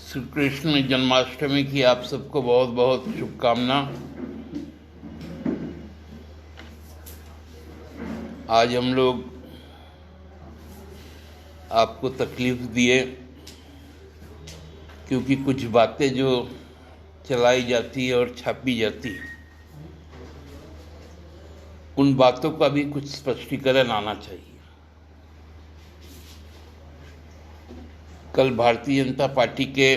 श्री कृष्ण जन्माष्टमी की आप सबको बहुत बहुत शुभकामना। आज हम लोग आपको तकलीफ दिए क्योंकि कुछ बातें जो चलाई जाती है और छापी जाती है उन बातों का भी कुछ स्पष्टीकरण आना चाहिए। कल भारतीय जनता पार्टी के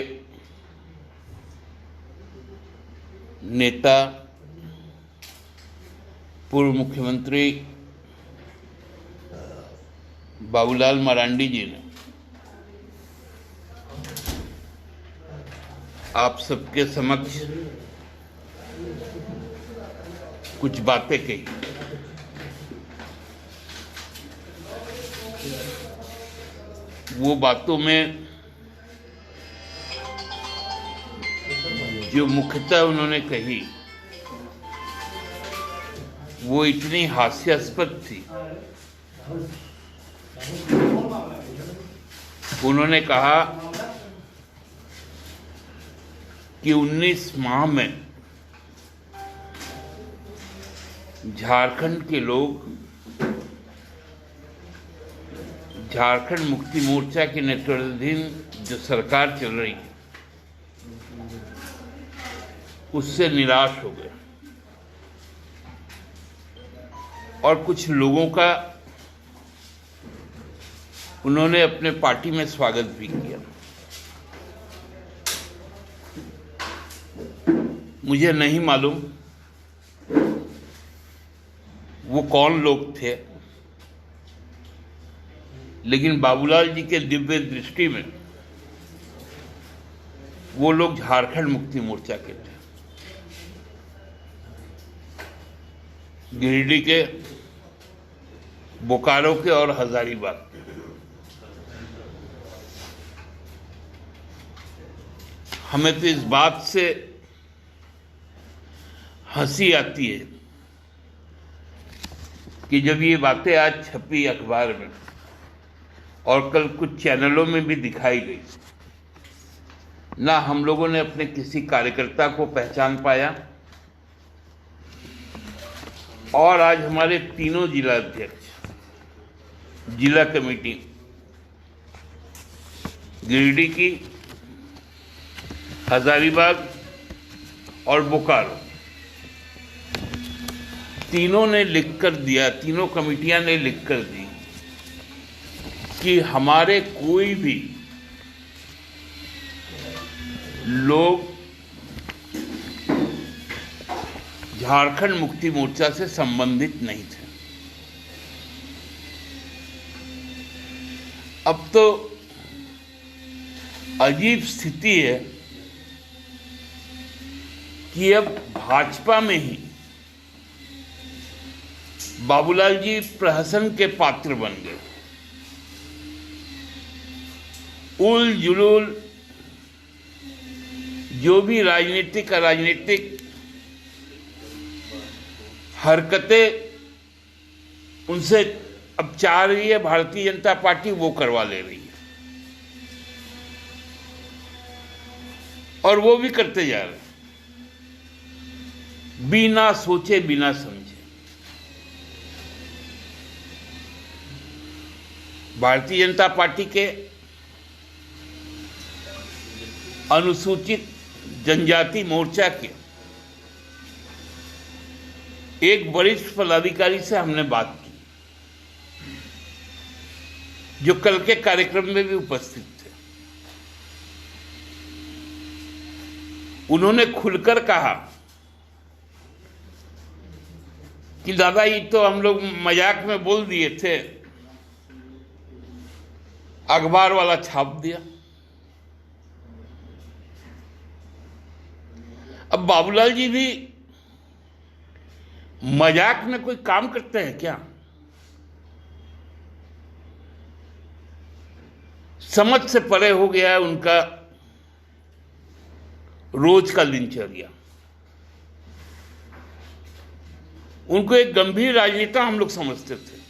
नेता पूर्व मुख्यमंत्री बाबूलाल मरांडी जी ने आप सबके समक्ष कुछ बातें कही। वो बातों में जो मुख्यतः उन्होंने कही वो इतनी हास्यास्पद थी। उन्होंने कहा कि 19 माह में झारखंड के लोग झारखंड मुक्ति मोर्चा के नेतृत्वाधीन जो सरकार चल रही है उससे निराश हो गए और कुछ लोगों का उन्होंने अपने पार्टी में स्वागत भी किया। मुझे नहीं मालूम वो कौन लोग थे, लेकिन बाबूलाल जी के दिव्य दृष्टि में वो लोग झारखंड मुक्ति मोर्चा के थे। गिरिडीह के, बोकारो के और हजारीबाग के। हमें तो इस बात से हंसी आती है कि जब ये बातें आज छपी अखबार में और कल कुछ चैनलों में भी दिखाई गई, ना हम लोगों ने अपने किसी कार्यकर्ता को पहचान पाया और आज हमारे तीनों जिला अध्यक्ष, जिला कमेटी गिरिडीह की, हजारीबाग और बोकारो, तीनों ने लिख कर दिया, तीनों कमेटियां ने लिख कर दी कि हमारे कोई भी लोग झारखंड मुक्ति मोर्चा से संबंधित नहीं थे। अब तो अजीब स्थिति है कि अब भाजपा में ही बाबूलाल जी प्रहसन के पात्र बन गए। उल जुलूल जो भी राजनीतिक हरकतें उनसे अब चाह रही है भारतीय जनता पार्टी, वो करवा ले रही है और वो भी करते जा रहे हैं बिना सोचे बिना समझे। भारतीय जनता पार्टी के अनुसूचित जनजाति मोर्चा के एक वरिष्ठ पदाधिकारी से हमने बात की जो कल के कार्यक्रम में भी उपस्थित थे। उन्होंने खुलकर कहा कि दादा ये तो हम लोग मजाक में बोल दिए थे, अखबार वाला छाप दिया। अब बाबूलाल जी भी मजाक में कोई काम करते हैं क्या? समझ से परे हो गया है उनका रोज का दिनचर्या। उनको एक गंभीर राजनेता हम लोग समझते थे।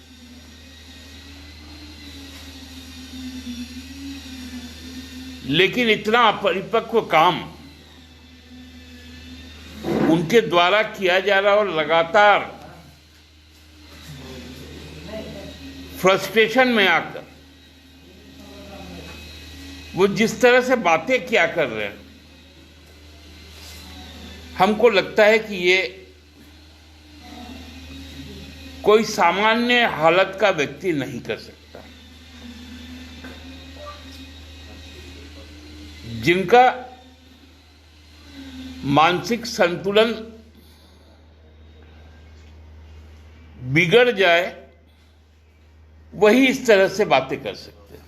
लेकिन इतना अपरिपक्व काम उनके द्वारा किया जा रहा और लगातार फ्रस्ट्रेशन में आकर वो जिस तरह से बातें क्या कर रहे हैं, हमको लगता है कि ये कोई सामान्य हालत का व्यक्ति नहीं कर सकता। जिनका मानसिक संतुलन बिगड़ जाए वही इस तरह से बातें कर सकते हैं।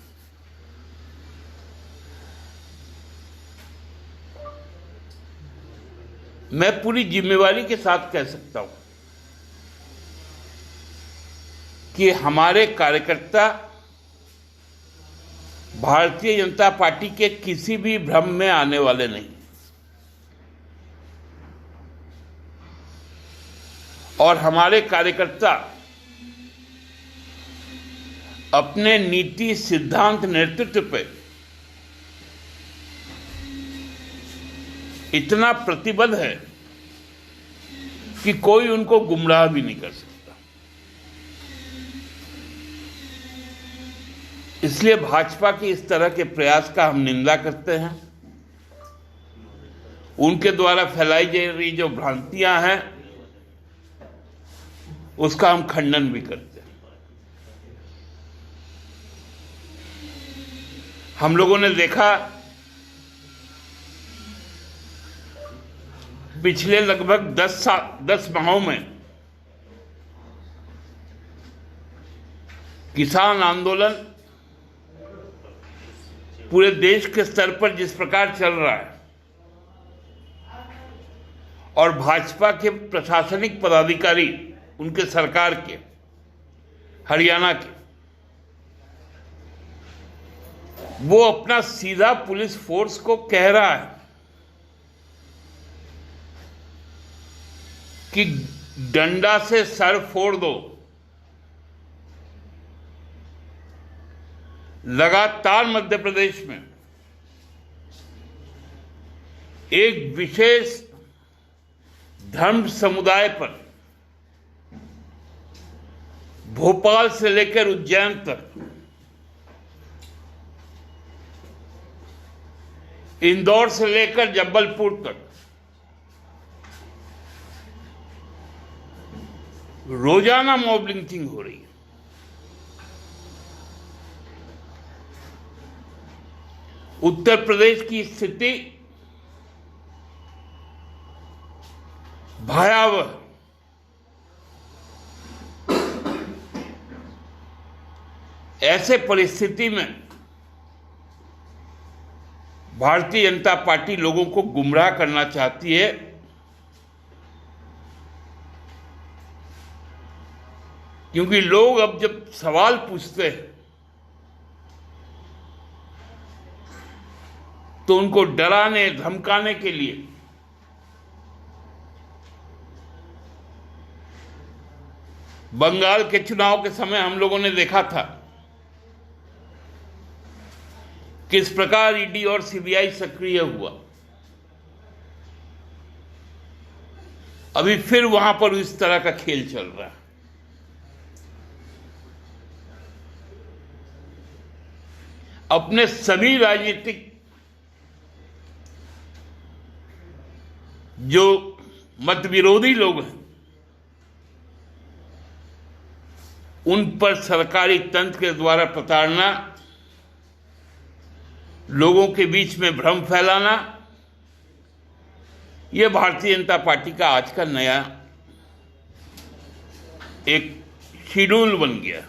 मैं पूरी जिम्मेवारी के साथ कह सकता हूं कि हमारे कार्यकर्ता भारतीय जनता पार्टी के किसी भी भ्रम में आने वाले नहीं, और हमारे कार्यकर्ता अपने नीति सिद्धांत नेतृत्व पे इतना प्रतिबद्ध है कि कोई उनको गुमराह भी नहीं कर सकता। इसलिए भाजपा के इस तरह के प्रयास का हम निंदा करते हैं। उनके द्वारा फैलाई जा रही जो भ्रांतियां हैं उसका हम खंडन भी करते हैं। हम लोगों ने देखा पिछले लगभग 10 माहों में किसान आंदोलन पूरे देश के स्तर पर जिस प्रकार चल रहा है और भाजपा के प्रशासनिक पदाधिकारी उनके सरकार के हरियाणा के वो अपना सीधा पुलिस फोर्स को कह रहा है कि डंडा से सर फोड़ दो। लगातार मध्य प्रदेश में एक विशेष धर्म समुदाय पर भोपाल से लेकर उज्जैन तक, इंदौर से लेकर जबलपुर तक रोजाना मॉब लिंचिंग हो रही है। उत्तर प्रदेश की स्थिति भयावह। ऐसे परिस्थिति में भारतीय जनता पार्टी लोगों को गुमराह करना चाहती है, क्योंकि लोग अब जब सवाल पूछते हैं तो उनको डराने धमकाने के लिए बंगाल के चुनाव के समय हम लोगों ने देखा था किस प्रकार ईडी और सीबीआई सक्रिय हुआ। अभी फिर वहां पर इस तरह का खेल चल रहा है। अपने सभी राजनीतिक जो मत विरोधी लोग हैं उन पर सरकारी तंत्र के द्वारा प्रताड़ना, लोगों के बीच में भ्रम फैलाना, यह भारतीय जनता पार्टी का आज का नया एक शेड्यूल बन गया।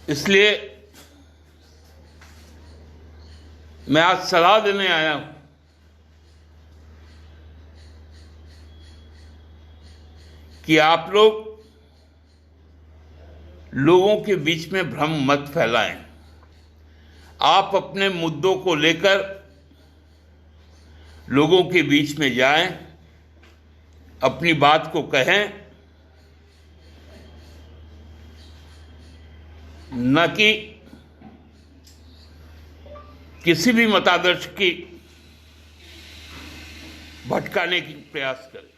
इसलिए मैं आज सलाह देने आया हूं कि आप लोगों के बीच में भ्रम मत फैलाएं। आप अपने मुद्दों को लेकर लोगों के बीच में जाएं, अपनी बात को कहें न कि किसी भी मतादर्श की भटकाने की प्रयास करे।